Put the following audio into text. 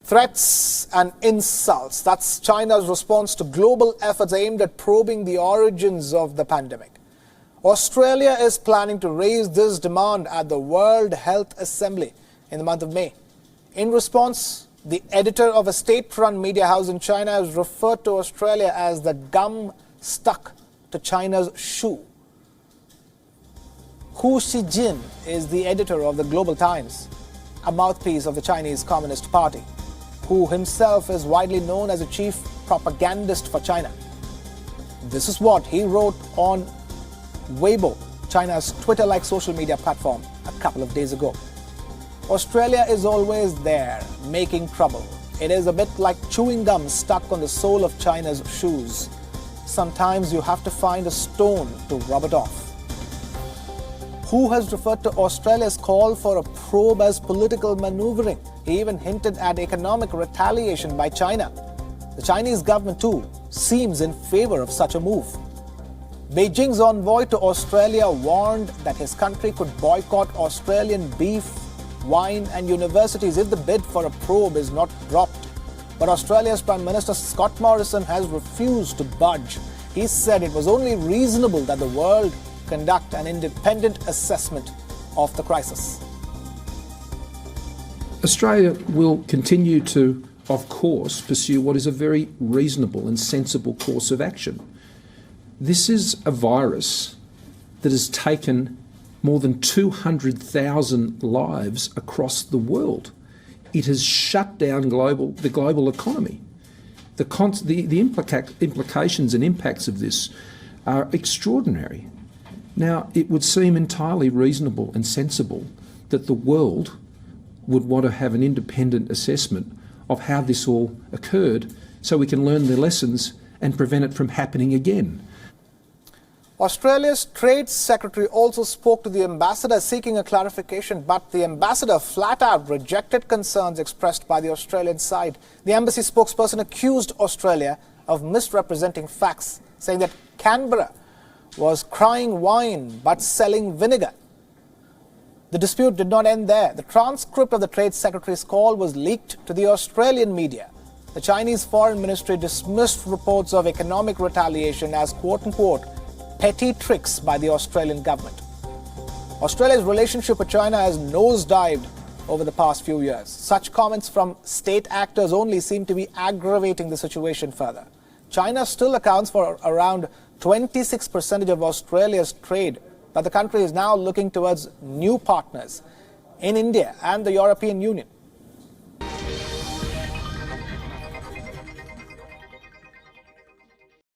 Threats and insults. That's China's response to global efforts aimed at probing the origins of the pandemic. Australia is planning to raise this demand at the World Health Assembly in the month of May. In response, the editor of a state-run media house in China has referred to Australia as the gum stuck to China's shoe. Hu Xijin is the editor of the Global Times, a mouthpiece of the Chinese Communist Party, who himself is widely known as a chief propagandist for China. This is what he wrote on Weibo, China's Twitter-like social media platform, a couple of days ago. Australia is always there, making trouble. It is a bit like chewing gum stuck on the sole of China's shoes. Sometimes you have to find a stone to rub it off. Hu has referred to Australia's call for a probe as political maneuvering. He even hinted at economic retaliation by China. The Chinese government, too, seems in favor of such a move. Beijing's envoy to Australia warned that his country could boycott Australian beef, wine and universities if the bid for a probe is not dropped. But Australia's Prime Minister Scott Morrison has refused to budge. He said it was only reasonable that the world conduct an independent assessment of the crisis. Australia will continue to, of course, pursue what is a very reasonable and sensible course of action. This is a virus that has taken more than 200,000 lives across the world. It has shut down the global economy. The implications and impacts of this are extraordinary. Now, it would seem entirely reasonable and sensible that the world would want to have an independent assessment of how this all occurred so we can learn the lessons and prevent it from happening again. Australia's Trade Secretary also spoke to the ambassador seeking a clarification, but the ambassador flat out rejected concerns expressed by the Australian side. The embassy spokesperson accused Australia of misrepresenting facts, saying that Canberra was crying wine but selling vinegar. The dispute did not end there. The transcript of the Trade Secretary's call was leaked to the Australian media. The Chinese Foreign Ministry dismissed reports of economic retaliation as quote-unquote petty tricks by the Australian government. Australia's relationship with China has nosedived over the past few years. Such comments from state actors only seem to be aggravating the situation further. China still accounts for around 26% of Australia's trade, but the country is now looking towards new partners in India and the European Union.